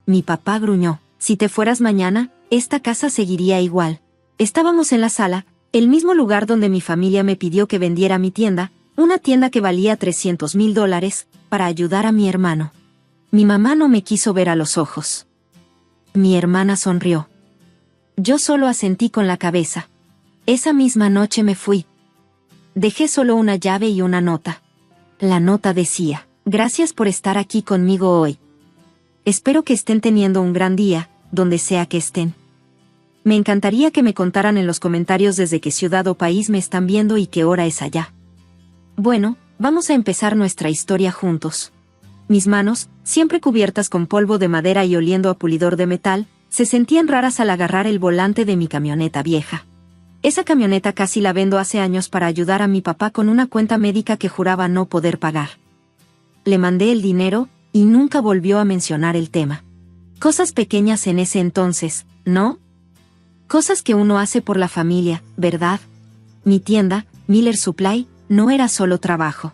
Mi papá gruñó. Si te fueras mañana, esta casa seguiría igual. Estábamos en la sala, el mismo lugar donde mi familia me pidió que vendiera mi tienda, una tienda que valía $300,000, para ayudar a mi hermano. Mi mamá no me quiso ver a los ojos. Mi hermana sonrió. Yo solo asentí con la cabeza. Esa misma noche me fui. Dejé solo una llave y una nota. La nota decía: gracias por estar aquí conmigo hoy. Espero que estén teniendo un gran día, donde sea que estén. Me encantaría que me contaran en los comentarios desde qué ciudad o país me están viendo y qué hora es allá. Bueno, vamos a empezar nuestra historia juntos. Mis manos, siempre cubiertas con polvo de madera y oliendo a pulidor de metal, se sentían raras al agarrar el volante de mi camioneta vieja. Esa camioneta casi la vendo hace años para ayudar a mi papá con una cuenta médica que juraba no poder pagar. Le mandé el dinero, y nunca volvió a mencionar el tema. Cosas pequeñas en ese entonces, ¿no? Cosas que uno hace por la familia, ¿verdad? Mi tienda, Miller Supply, no era solo trabajo.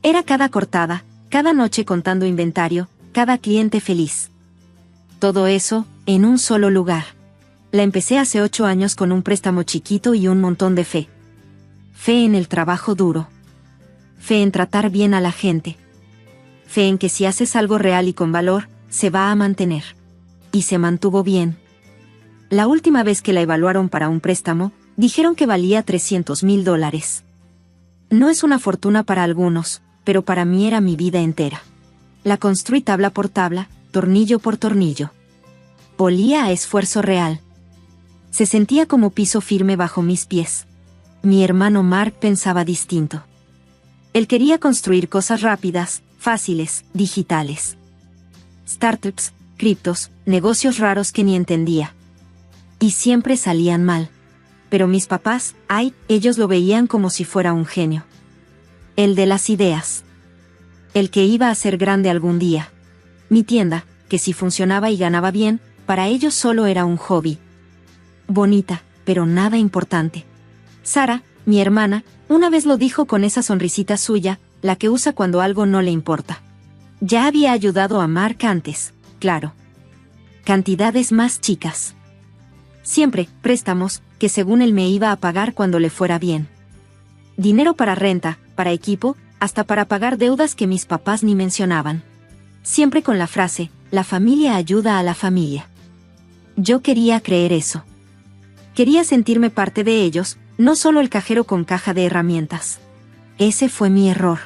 Era cada cortada, cada noche contando inventario, cada cliente feliz. Todo eso, en un solo lugar. La empecé hace 8 años con un préstamo chiquito y un montón de fe. Fe en el trabajo duro. Fe en tratar bien a la gente. Fe en que si haces algo real y con valor, se va a mantener. Y se mantuvo bien. La última vez que la evaluaron para un préstamo, dijeron que valía $300,000. No es una fortuna para algunos, pero para mí era mi vida entera. La construí tabla por tabla, tornillo por tornillo. Olía a esfuerzo real. Se sentía como piso firme bajo mis pies. Mi hermano Mark pensaba distinto. Él quería construir cosas rápidas, fáciles, digitales. Startups, criptos, negocios raros que ni entendía. Y siempre salían mal. Pero mis papás, ellos lo veían como si fuera un genio. El de las ideas. El que iba a ser grande algún día. Mi tienda, que si funcionaba y ganaba bien, para ellos solo era un hobby. Bonita, pero nada importante. Sara, mi hermana, una vez lo dijo con esa sonrisita suya, la que usa cuando algo no le importa. Ya había ayudado a Mark antes, claro. Cantidades más chicas. Siempre, préstamos, que según él me iba a pagar cuando le fuera bien. Dinero para renta, para equipo, hasta para pagar deudas que mis papás ni mencionaban. Siempre con la frase, la familia ayuda a la familia. Yo quería creer eso. Quería sentirme parte de ellos, no solo el cajero con caja de herramientas. Ese fue mi error.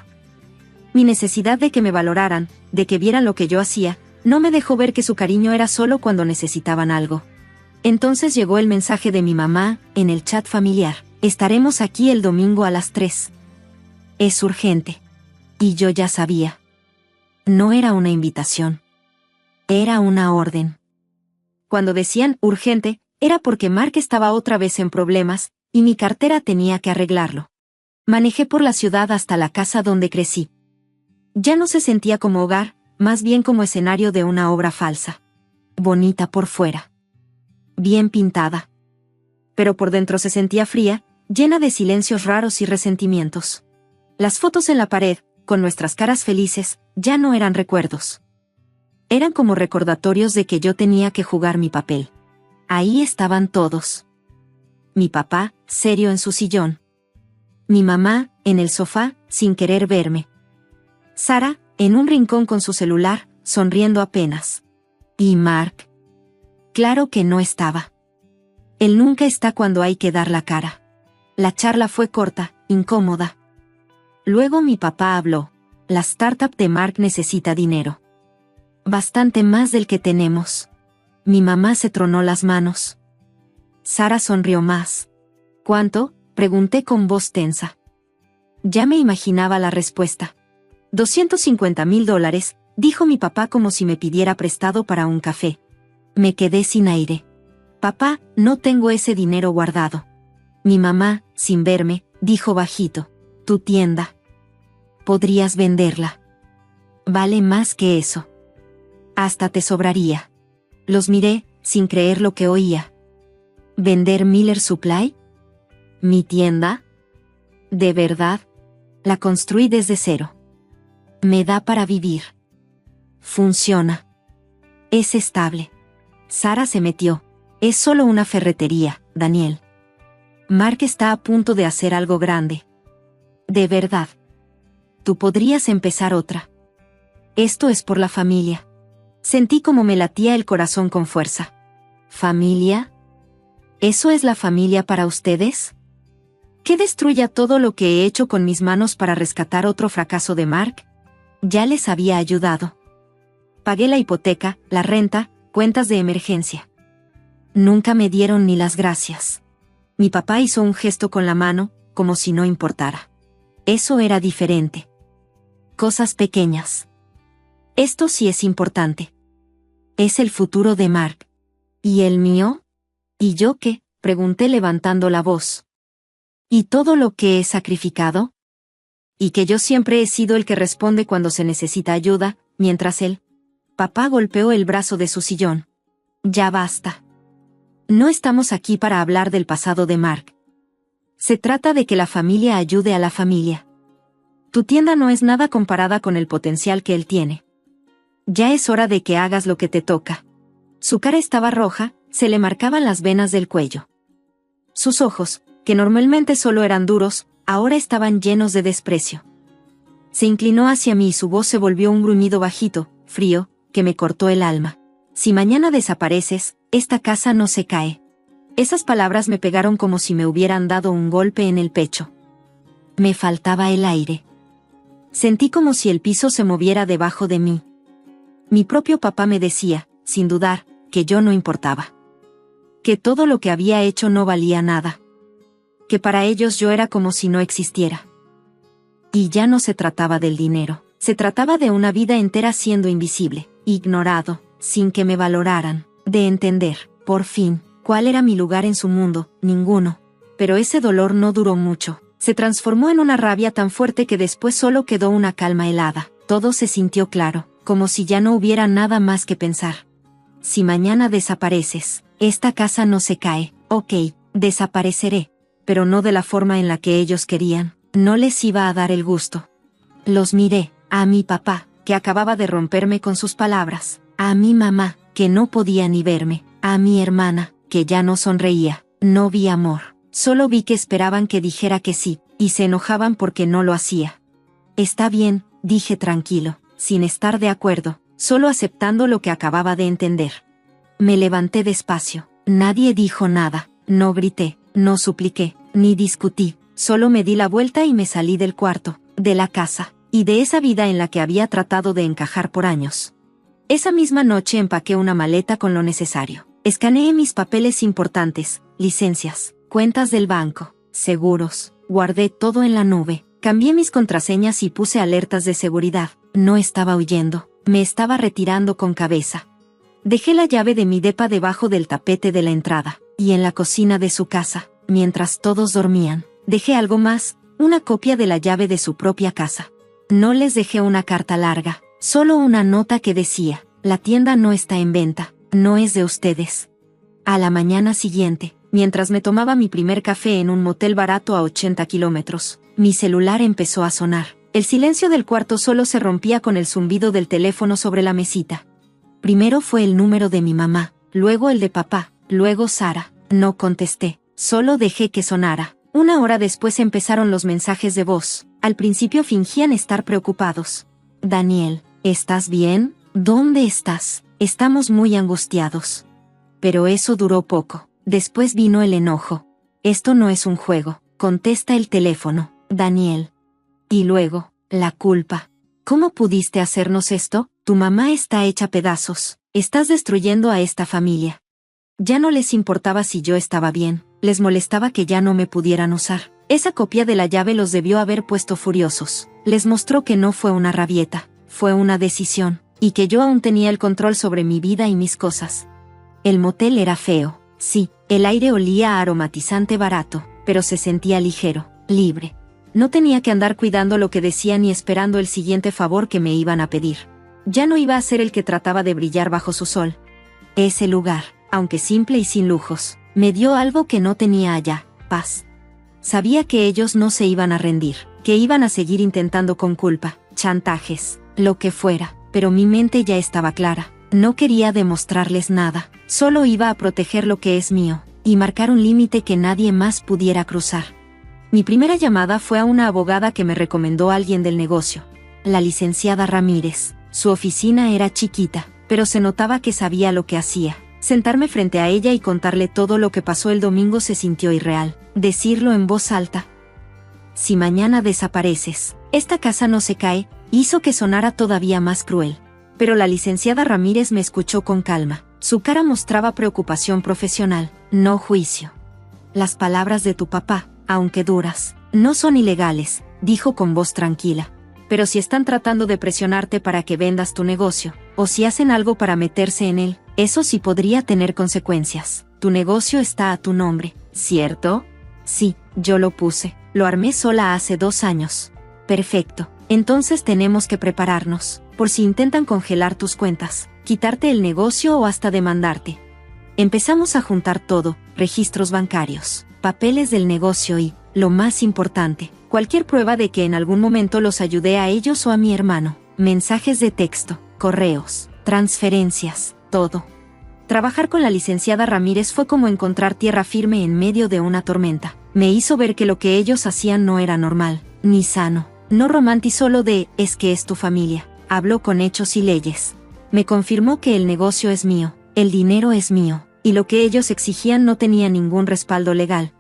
Mi necesidad de que me valoraran, de que vieran lo que yo hacía, no me dejó ver que su cariño era solo cuando necesitaban algo. Entonces llegó el mensaje de mi mamá, en el chat familiar: estaremos aquí el domingo a las 3. Es urgente. Y yo ya sabía. No era una invitación. Era una orden. Cuando decían urgente, era porque Mark estaba otra vez en problemas, y mi cartera tenía que arreglarlo. Manejé por la ciudad hasta la casa donde crecí. Ya no se sentía como hogar, más bien como escenario de una obra falsa. Bonita por fuera. Bien pintada. Pero por dentro se sentía fría, llena de silencios raros y resentimientos. Las fotos en la pared, con nuestras caras felices, ya no eran recuerdos. Eran como recordatorios de que yo tenía que jugar mi papel. Ahí estaban todos. Mi papá, serio en su sillón. Mi mamá, en el sofá, sin querer verme. Sara, en un rincón con su celular, sonriendo apenas. Y Mark. Claro que no estaba. Él nunca está cuando hay que dar la cara. La charla fue corta, incómoda. Luego mi papá habló. La startup de Mark necesita dinero. Bastante más del que tenemos. Mi mamá se tronó las manos. Sara sonrió más. ¿Cuánto?, pregunté con voz tensa. Ya me imaginaba la respuesta. $250,000, dijo mi papá como si me pidiera prestado para un café. Me quedé sin aire. Papá, no tengo ese dinero guardado. Mi mamá, sin verme, dijo bajito. Tu tienda. Podrías venderla. Vale más que eso. Hasta te sobraría. Los miré, sin creer lo que oía. ¿Vender Miller Supply? ¿Mi tienda? ¿De verdad? La construí desde cero. Me da para vivir. Funciona. Es estable. Sara se metió. Es solo una ferretería, Daniel. Mark está a punto de hacer algo grande. De verdad. Tú podrías empezar otra. Esto es por la familia. Sentí como me latía el corazón con fuerza. ¿Familia? ¿Eso es la familia para ustedes? ¿Que destruya todo lo que he hecho con mis manos para rescatar otro fracaso de Mark? Ya les había ayudado. Pagué la hipoteca, la renta, cuentas de emergencia. Nunca me dieron ni las gracias. Mi papá hizo un gesto con la mano, como si no importara. Eso era diferente. Cosas pequeñas. Esto sí es importante. Es el futuro de Mark. ¿Y el mío? ¿Y yo qué? Pregunté levantando la voz. ¿Y todo lo que he sacrificado? Y que yo siempre he sido el que responde cuando se necesita ayuda, mientras él... Papá golpeó el brazo de su sillón. Ya basta. No estamos aquí para hablar del pasado de Mark. Se trata de que la familia ayude a la familia. Tu tienda no es nada comparada con el potencial que él tiene. Ya es hora de que hagas lo que te toca. Su cara estaba roja, se le marcaban las venas del cuello. Sus ojos, que normalmente solo eran duros, ahora estaban llenos de desprecio. Se inclinó hacia mí y su voz se volvió un gruñido bajito, frío, que me cortó el alma. Si mañana desapareces, esta casa no se cae. Esas palabras me pegaron como si me hubieran dado un golpe en el pecho. Me faltaba el aire. Sentí como si el piso se moviera debajo de mí. Mi propio papá me decía, sin dudar, que yo no importaba. Que todo lo que había hecho no valía nada. Que para ellos yo era como si no existiera. Y ya no se trataba del dinero. Se trataba de una vida entera siendo invisible, ignorado, sin que me valoraran, de entender, por fin, cuál era mi lugar en su mundo, ninguno. Pero ese dolor no duró mucho. Se transformó en una rabia tan fuerte que después solo quedó una calma helada. Todo se sintió claro, como si ya no hubiera nada más que pensar. Si mañana desapareces, esta casa no se cae. Ok, desapareceré. Pero no de la forma en la que ellos querían. No les iba a dar el gusto. Los miré, a mi papá, que acababa de romperme con sus palabras, a mi mamá, que no podía ni verme, a mi hermana, que ya no sonreía. No vi amor, solo vi que esperaban que dijera que sí, y se enojaban porque no lo hacía. Está bien, dije tranquilo, sin estar de acuerdo, solo aceptando lo que acababa de entender. Me levanté despacio, nadie dijo nada, no grité, no supliqué, ni discutí, solo me di la vuelta y me salí del cuarto, de la casa, y de esa vida en la que había tratado de encajar por años. Esa misma noche empaqué una maleta con lo necesario. Escaneé mis papeles importantes, licencias, cuentas del banco, seguros, guardé todo en la nube, cambié mis contraseñas y puse alertas de seguridad. No estaba huyendo, me estaba retirando con cabeza. Dejé la llave de mi depa debajo del tapete de la entrada, y en la cocina de su casa, mientras todos dormían, dejé algo más, una copia de la llave de su propia casa. No les dejé una carta larga, solo una nota que decía, la tienda no está en venta, no es de ustedes. A la mañana siguiente, mientras me tomaba mi primer café en un motel barato a 80 kilómetros, mi celular empezó a sonar. El silencio del cuarto solo se rompía con el zumbido del teléfono sobre la mesita. Primero fue el número de mi mamá, luego el de papá, luego Sara. No contesté, solo dejé que sonara. Una hora después empezaron los mensajes de voz. Al principio fingían estar preocupados. Daniel, ¿estás bien? ¿Dónde estás? Estamos muy angustiados. Pero eso duró poco. Después vino el enojo. Esto no es un juego. Contesta el teléfono, Daniel. Y luego, la culpa. ¿Cómo pudiste hacernos esto? Tu mamá está hecha pedazos. Estás destruyendo a esta familia. Ya no les importaba si yo estaba bien. Les molestaba que ya no me pudieran usar. Esa copia de la llave los debió haber puesto furiosos. Les mostró que no fue una rabieta, fue una decisión, y que yo aún tenía el control sobre mi vida y mis cosas. El motel era feo, sí, el aire olía a aromatizante barato, pero se sentía ligero, libre. No tenía que andar cuidando lo que decían ni esperando el siguiente favor que me iban a pedir. Ya no iba a ser el que trataba de brillar bajo su sol. Ese lugar, aunque simple y sin lujos, me dio algo que no tenía allá, paz. Sabía que ellos no se iban a rendir, que iban a seguir intentando con culpa, chantajes, lo que fuera, pero mi mente ya estaba clara. No quería demostrarles nada, solo iba a proteger lo que es mío, y marcar un límite que nadie más pudiera cruzar. Mi primera llamada fue a una abogada que me recomendó alguien del negocio, la licenciada Ramírez. Su oficina era chiquita, pero se notaba que sabía lo que hacía. Sentarme frente a ella y contarle todo lo que pasó el domingo se sintió irreal. Decirlo en voz alta: si mañana desapareces, esta casa no se cae, hizo que sonara todavía más cruel. Pero la licenciada Ramírez me escuchó con calma. Su cara mostraba preocupación profesional, no juicio. Las palabras de tu papá, aunque duras, no son ilegales, dijo con voz tranquila. Pero si están tratando de presionarte para que vendas tu negocio, o si hacen algo para meterse en él, eso sí podría tener consecuencias. Tu negocio está a tu nombre, ¿cierto? Sí, yo lo puse. Lo armé sola hace 2 años. Perfecto. Entonces tenemos que prepararnos, por si intentan congelar tus cuentas, quitarte el negocio o hasta demandarte. Empezamos a juntar todo: registros bancarios, papeles del negocio y, lo más importante, cualquier prueba de que en algún momento los ayudé a ellos o a mi hermano. Mensajes de texto, correos, transferencias, todo. Trabajar con la licenciada Ramírez fue como encontrar tierra firme en medio de una tormenta. Me hizo ver que lo que ellos hacían no era normal, ni sano. No romantizó lo de «es que es tu familia». Habló con hechos y leyes. Me confirmó que el negocio es mío, el dinero es mío, y lo que ellos exigían no tenía ningún respaldo legal.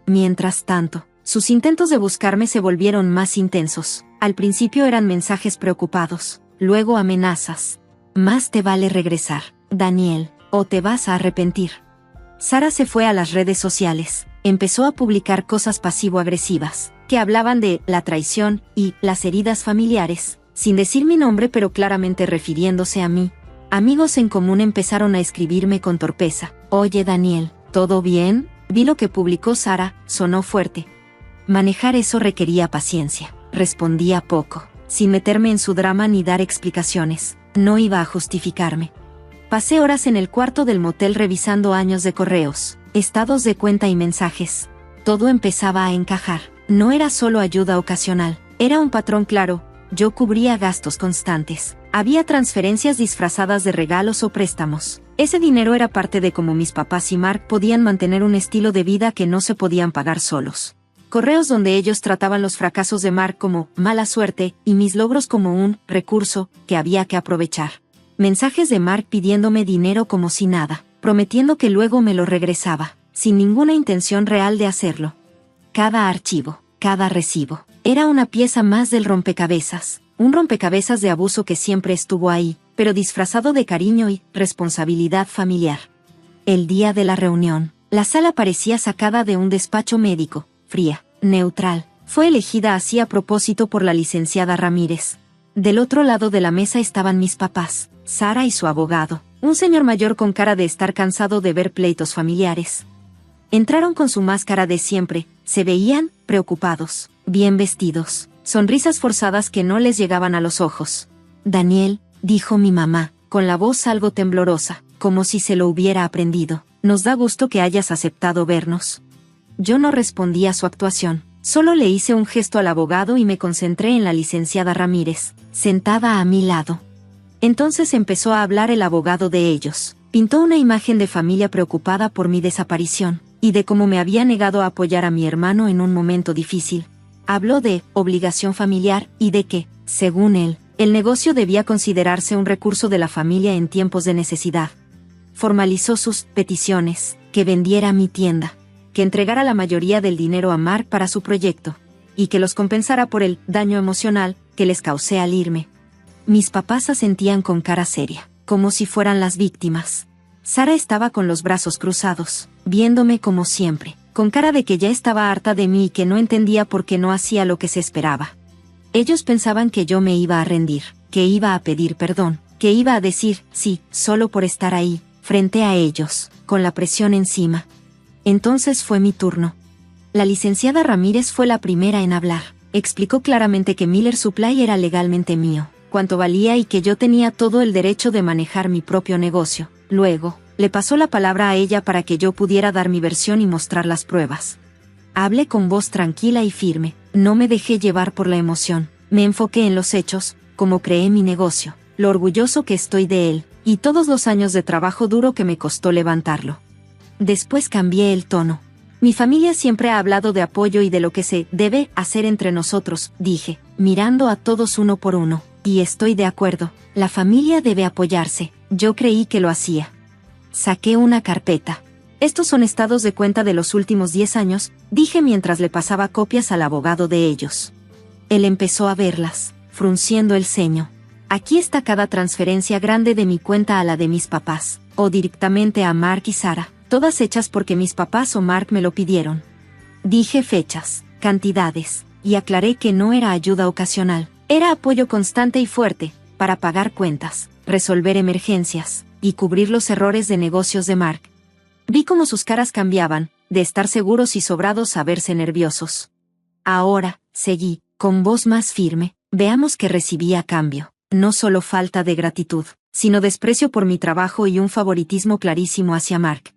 Mientras tanto, sus intentos de buscarme se volvieron más intensos. Al principio eran mensajes preocupados, luego amenazas. Más te vale regresar, Daniel, o te vas a arrepentir. Sara se fue a las redes sociales, empezó a publicar cosas pasivo-agresivas, que hablaban de la traición y las heridas familiares, sin decir mi nombre pero claramente refiriéndose a mí. Amigos en común empezaron a escribirme con torpeza: «Oye Daniel, ¿todo bien?». Vi lo que publicó Sara, sonó fuerte. Manejar eso requería paciencia. Respondía poco, sin meterme en su drama ni dar explicaciones. No iba a justificarme. Pasé horas en el cuarto del motel revisando años de correos, estados de cuenta y mensajes. Todo empezaba a encajar. No era solo ayuda ocasional, era un patrón claro. Yo cubría gastos constantes. Había transferencias disfrazadas de regalos o préstamos. Ese dinero era parte de cómo mis papás y Mark podían mantener un estilo de vida que no se podían pagar solos. Correos donde ellos trataban los fracasos de Mark como mala suerte y mis logros como un recurso que había que aprovechar. Mensajes de Mark pidiéndome dinero como si nada, prometiendo que luego me lo regresaba, sin ninguna intención real de hacerlo. Cada archivo, cada recibo, era una pieza más del rompecabezas, un rompecabezas de abuso que siempre estuvo ahí, pero disfrazado de cariño y responsabilidad familiar. El día de la reunión, la sala parecía sacada de un despacho médico, fría, neutral. Fue elegida así a propósito por la licenciada Ramírez. Del otro lado de la mesa estaban mis papás, Sara y su abogado, un señor mayor con cara de estar cansado de ver pleitos familiares. Entraron con su máscara de siempre, se veían preocupados, bien vestidos, sonrisas forzadas que no les llegaban a los ojos. «Daniel», dijo mi mamá, con la voz algo temblorosa, como si se lo hubiera aprendido, «nos da gusto que hayas aceptado vernos». Yo no respondí a su actuación, solo le hice un gesto al abogado y me concentré en la licenciada Ramírez, sentada a mi lado. Entonces empezó a hablar el abogado de ellos. Pintó una imagen de familia preocupada por mi desaparición, y de cómo me había negado a apoyar a mi hermano en un momento difícil. Habló de obligación familiar y de que, según él, el negocio debía considerarse un recurso de la familia en tiempos de necesidad. Formalizó sus peticiones: que vendiera mi tienda, que entregara la mayoría del dinero a Mark para su proyecto, y que los compensara por el daño emocional que les causé al irme. Mis papás asentían con cara seria, como si fueran las víctimas. Sara estaba con los brazos cruzados, viéndome como siempre, con cara de que ya estaba harta de mí y que no entendía por qué no hacía lo que se esperaba. Ellos pensaban que yo me iba a rendir, que iba a pedir perdón, que iba a decir sí, solo por estar ahí, frente a ellos, con la presión encima. Entonces fue mi turno. La licenciada Ramírez fue la primera en hablar. Explicó claramente que Miller Supply era legalmente mío, cuánto valía y que yo tenía todo el derecho de manejar mi propio negocio. Luego, le pasó la palabra a ella para que yo pudiera dar mi versión y mostrar las pruebas. Hablé con voz tranquila y firme, no me dejé llevar por la emoción, me enfoqué en los hechos, cómo creé mi negocio, lo orgulloso que estoy de él, y todos los años de trabajo duro que me costó levantarlo. Después cambié el tono. Mi familia siempre ha hablado de apoyo y de lo que se debe hacer entre nosotros, dije, mirando a todos uno por uno. Y estoy de acuerdo, la familia debe apoyarse. Yo creí que lo hacía. Saqué una carpeta. Estos son estados de cuenta de los últimos 10 años, dije mientras le pasaba copias al abogado de ellos. Él empezó a verlas, frunciendo el ceño. Aquí está cada transferencia grande de mi cuenta a la de mis papás, o directamente a Mark y Sarah, todas hechas porque mis papás o Mark me lo pidieron. Dije fechas, cantidades, y aclaré que no era ayuda ocasional, era apoyo constante y fuerte, para pagar cuentas, resolver emergencias, y cubrir los errores de negocios de Mark. Vi cómo sus caras cambiaban, de estar seguros y sobrados a verse nerviosos. Ahora, seguí, con voz más firme, veamos que recibí a cambio. No solo falta de gratitud, sino desprecio por mi trabajo y un favoritismo clarísimo hacia Mark.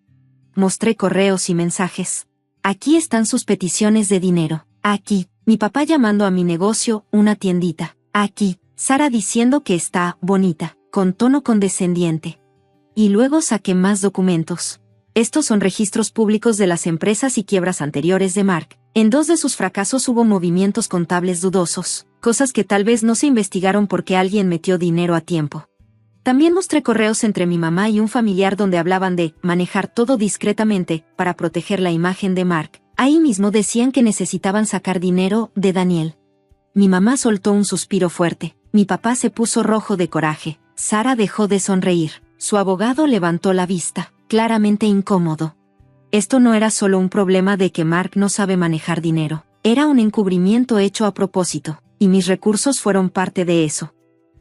Mostré correos y mensajes. Aquí están sus peticiones de dinero. Aquí, mi papá llamando a mi negocio, una tiendita. Aquí, Sarah diciendo que está bonita, con tono condescendiente. Y luego saqué más documentos. Estos son registros públicos de las empresas y quiebras anteriores de Mark. En 2 de sus fracasos hubo movimientos contables dudosos, cosas que tal vez no se investigaron porque alguien metió dinero a tiempo. También mostré correos entre mi mamá y un familiar donde hablaban de manejar todo discretamente para proteger la imagen de Mark. Ahí mismo decían que necesitaban sacar dinero de Daniel. Mi mamá soltó un suspiro fuerte. Mi papá se puso rojo de coraje. Sarah dejó de sonreír. Su abogado levantó la vista, claramente incómodo. Esto no era solo un problema de que Mark no sabe manejar dinero. Era un encubrimiento hecho a propósito, y mis recursos fueron parte de eso.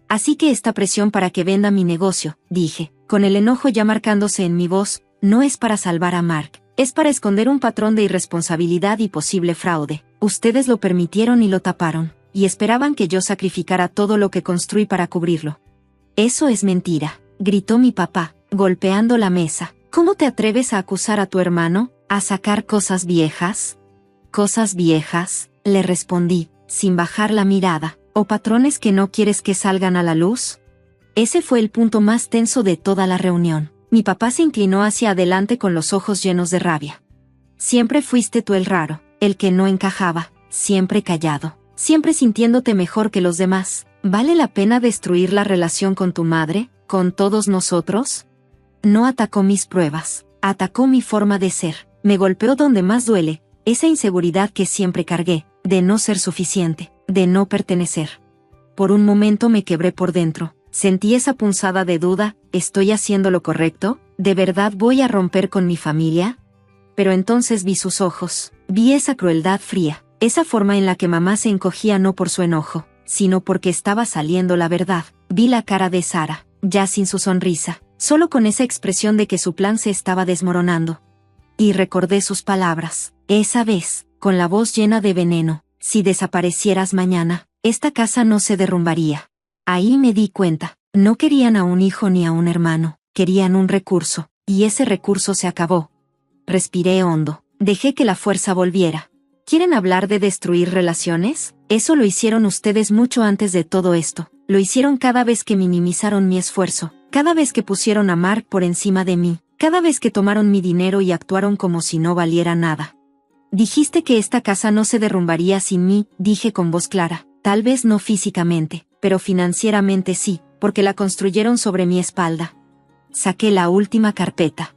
Así que esta presión para que venda mi negocio, dije, con el enojo ya marcándose en mi voz, no es para salvar a Mark, es para esconder un patrón de irresponsabilidad y posible fraude. Ustedes lo permitieron y lo taparon, y esperaban que yo sacrificara todo lo que construí para cubrirlo. Eso es mentira, gritó mi papá, golpeando la mesa. ¿Cómo te atreves a acusar a tu hermano, a sacar cosas viejas? ¿Cosas viejas?, le respondí, sin bajar la mirada. ¿O patrones que no quieres que salgan a la luz? Ese fue el punto más tenso de toda la reunión. Mi papá se inclinó hacia adelante con los ojos llenos de rabia. Siempre fuiste tú el raro, el que no encajaba, siempre callado, siempre sintiéndote mejor que los demás. ¿Vale la pena destruir la relación con tu madre, con todos nosotros? No atacó mis pruebas, atacó mi forma de ser, me golpeó donde más duele, esa inseguridad que siempre cargué, de no ser suficiente, de no pertenecer. Por un momento me quebré por dentro, sentí esa punzada de duda, ¿estoy haciendo lo correcto? ¿De verdad voy a romper con mi familia? Pero entonces vi sus ojos, vi esa crueldad fría, esa forma en la que mamá se encogía no por su enojo, sino porque estaba saliendo la verdad. Vi la cara de Sarah, ya sin su sonrisa, solo con esa expresión de que su plan se estaba desmoronando. Y recordé sus palabras, esa vez, con la voz llena de veneno, si desaparecieras mañana, esta casa no se derrumbaría. Ahí me di cuenta, no querían a un hijo ni a un hermano, querían un recurso, y ese recurso se acabó. Respiré hondo, dejé que la fuerza volviera. ¿Quieren hablar de destruir relaciones? Eso lo hicieron ustedes mucho antes de todo esto, lo hicieron cada vez que minimizaron mi esfuerzo, cada vez que pusieron a Mark por encima de mí, cada vez que tomaron mi dinero y actuaron como si no valiera nada. Dijiste que esta casa no se derrumbaría sin mí, dije con voz clara, tal vez no físicamente, pero financieramente sí, porque la construyeron sobre mi espalda. Saqué la última carpeta.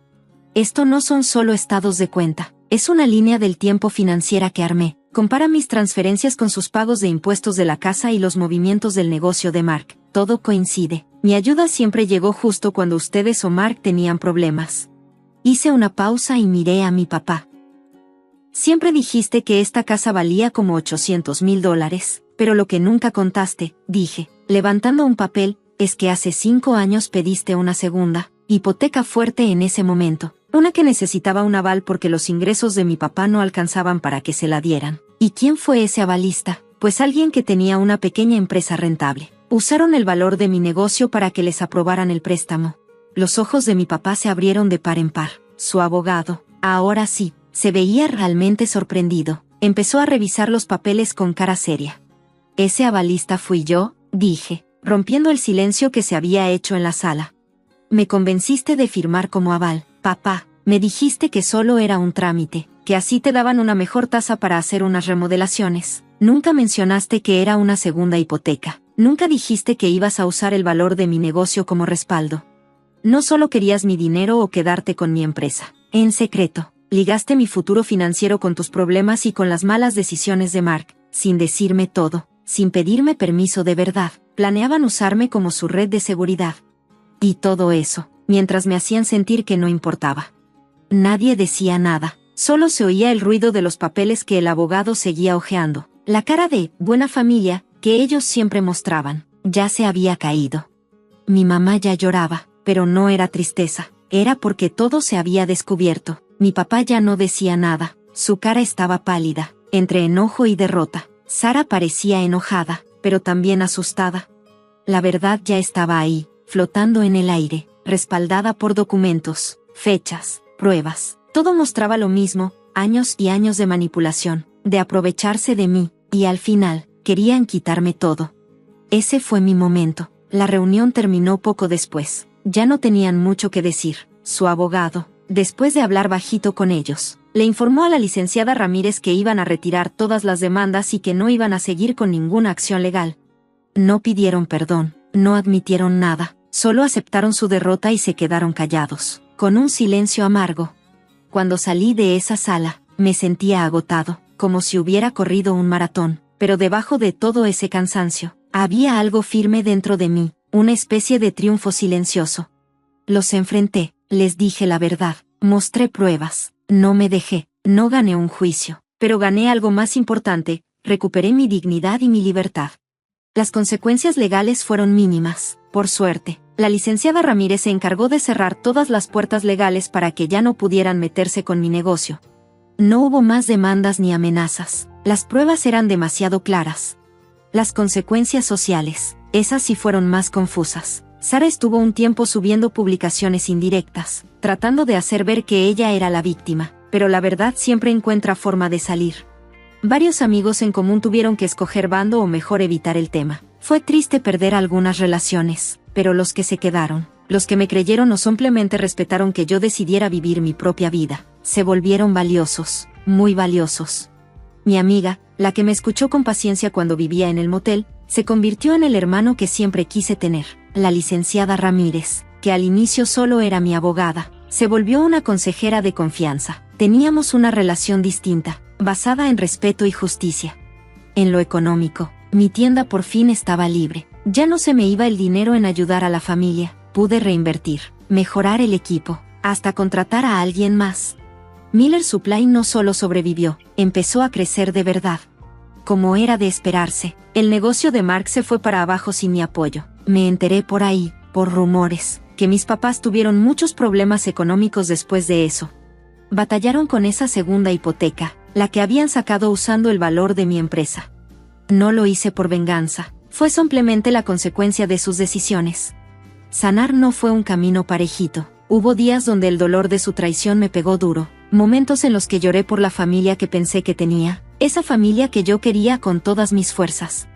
Esto no son solo estados de cuenta, es una línea del tiempo financiera que armé. Compara mis transferencias con sus pagos de impuestos de la casa y los movimientos del negocio de Mark. Todo coincide. Mi ayuda siempre llegó justo cuando ustedes o Mark tenían problemas. Hice una pausa y miré a mi papá. Siempre dijiste que esta casa valía como $800,000, pero lo que nunca contaste, dije, levantando un papel, es que hace 5 años pediste una segunda hipoteca fuerte en ese momento, una que necesitaba un aval porque los ingresos de mi papá no alcanzaban para que se la dieran. ¿Y quién fue ese avalista? Pues alguien que tenía una pequeña empresa rentable. Usaron el valor de mi negocio para que les aprobaran el préstamo. Los ojos de mi papá se abrieron de par en par. Su abogado, ahora sí, se veía realmente sorprendido. Empezó a revisar los papeles con cara seria. ¿Ese avalista fui yo?, dije, rompiendo el silencio que se había hecho en la sala. Me convenciste de firmar como aval, papá. Me dijiste que solo era un trámite, que así te daban una mejor tasa para hacer unas remodelaciones. Nunca mencionaste que era una segunda hipoteca. Nunca dijiste que ibas a usar el valor de mi negocio como respaldo. No solo querías mi dinero o quedarte con mi empresa. En secreto, ligaste mi futuro financiero con tus problemas y con las malas decisiones de Mark, sin decirme todo, sin pedirme permiso de verdad. Planeaban usarme como su red de seguridad. Y todo eso, mientras me hacían sentir que no importaba. Nadie decía nada, solo se oía el ruido de los papeles que el abogado seguía hojeando. La cara de buena familia que ellos siempre mostraban, ya se había caído. Mi mamá ya lloraba, pero no era tristeza, era porque todo se había descubierto. Mi papá ya no decía nada, su cara estaba pálida, entre enojo y derrota. Sara parecía enojada, pero también asustada. La verdad ya estaba ahí, flotando en el aire, respaldada por documentos, fechas, pruebas. Todo mostraba lo mismo, años y años de manipulación, de aprovecharse de mí, y al final, querían quitarme todo. Ese fue mi momento. La reunión terminó poco después. Ya no tenían mucho que decir. Su abogado, después de hablar bajito con ellos, le informó a la licenciada Ramírez que iban a retirar todas las demandas y que no iban a seguir con ninguna acción legal. No pidieron perdón, no admitieron nada, solo aceptaron su derrota y se quedaron callados, con un silencio amargo. Cuando salí de esa sala, me sentía agotado, como si hubiera corrido un maratón, pero debajo de todo ese cansancio, había algo firme dentro de mí, una especie de triunfo silencioso. Los enfrenté, les dije la verdad, mostré pruebas, no me dejé, no gané un juicio, pero gané algo más importante, recuperé mi dignidad y mi libertad. Las consecuencias legales fueron mínimas, por suerte. La licenciada Ramírez se encargó de cerrar todas las puertas legales para que ya no pudieran meterse con mi negocio. No hubo más demandas ni amenazas, las pruebas eran demasiado claras. Las consecuencias sociales, esas sí fueron más confusas. Sara estuvo un tiempo subiendo publicaciones indirectas, tratando de hacer ver que ella era la víctima, pero la verdad siempre encuentra forma de salir. Varios amigos en común tuvieron que escoger bando o mejor evitar el tema. Fue triste perder algunas relaciones, pero los que se quedaron, los que me creyeron o simplemente respetaron que yo decidiera vivir mi propia vida, se volvieron valiosos, muy valiosos. Mi amiga, la que me escuchó con paciencia cuando vivía en el motel, se convirtió en el hermano que siempre quise tener. La licenciada Ramírez, que al inicio solo era mi abogada, se volvió una consejera de confianza. Teníamos una relación distinta, basada en respeto y justicia. En lo económico, mi tienda por fin estaba libre. Ya no se me iba el dinero en ayudar a la familia. Pude reinvertir, mejorar el equipo, hasta contratar a alguien más. Miller Supply no solo sobrevivió, empezó a crecer de verdad. Como era de esperarse, el negocio de Mark se fue para abajo sin mi apoyo. Me enteré por ahí, por rumores, que mis papás tuvieron muchos problemas económicos después de eso. Batallaron con esa segunda hipoteca, la que habían sacado usando el valor de mi empresa. No lo hice por venganza, fue simplemente la consecuencia de sus decisiones. Sanar no fue un camino parejito. Hubo días donde el dolor de su traición me pegó duro, momentos en los que lloré por la familia que pensé que tenía, esa familia que yo quería con todas mis fuerzas.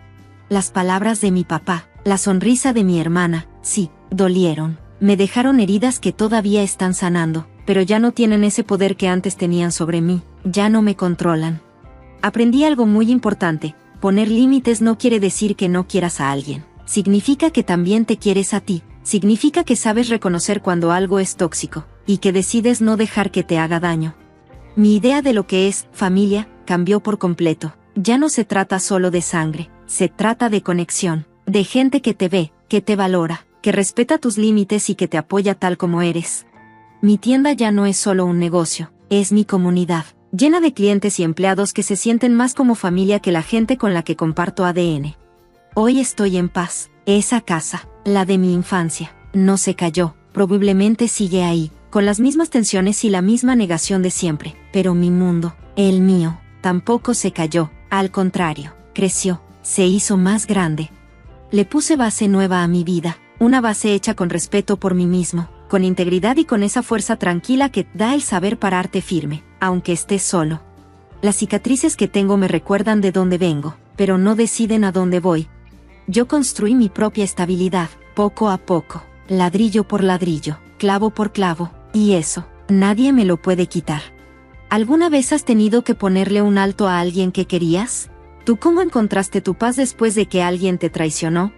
Las palabras de mi papá, la sonrisa de mi hermana, sí, dolieron. Me dejaron heridas que todavía están sanando, pero ya no tienen ese poder que antes tenían sobre mí, ya no me controlan. Aprendí algo muy importante, poner límites no quiere decir que no quieras a alguien, significa que también te quieres a ti, significa que sabes reconocer cuando algo es tóxico, y que decides no dejar que te haga daño. Mi idea de lo que es familia cambió por completo, ya no se trata solo de sangre, se trata de conexión, de gente que te ve, que te valora, que respeta tus límites y que te apoya tal como eres. Mi tienda ya no es solo un negocio, es mi comunidad, llena de clientes y empleados que se sienten más como familia que la gente con la que comparto ADN. Hoy estoy en paz, esa casa, la de mi infancia, no se cayó, probablemente sigue ahí, con las mismas tensiones y la misma negación de siempre, pero mi mundo, el mío, tampoco se cayó, al contrario, creció, se hizo más grande. Le puse base nueva a mi vida, una base hecha con respeto por mí mismo, con integridad y con esa fuerza tranquila que da el saber pararte firme, aunque estés solo. Las cicatrices que tengo me recuerdan de dónde vengo, pero no deciden a dónde voy. Yo construí mi propia estabilidad, poco a poco. ladrillo por ladrillo, clavo por clavo, y eso, nadie me lo puede quitar. ¿Alguna vez has tenido que ponerle un alto a alguien que querías? ¿Tú cómo encontraste tu paz después de que alguien te traicionó?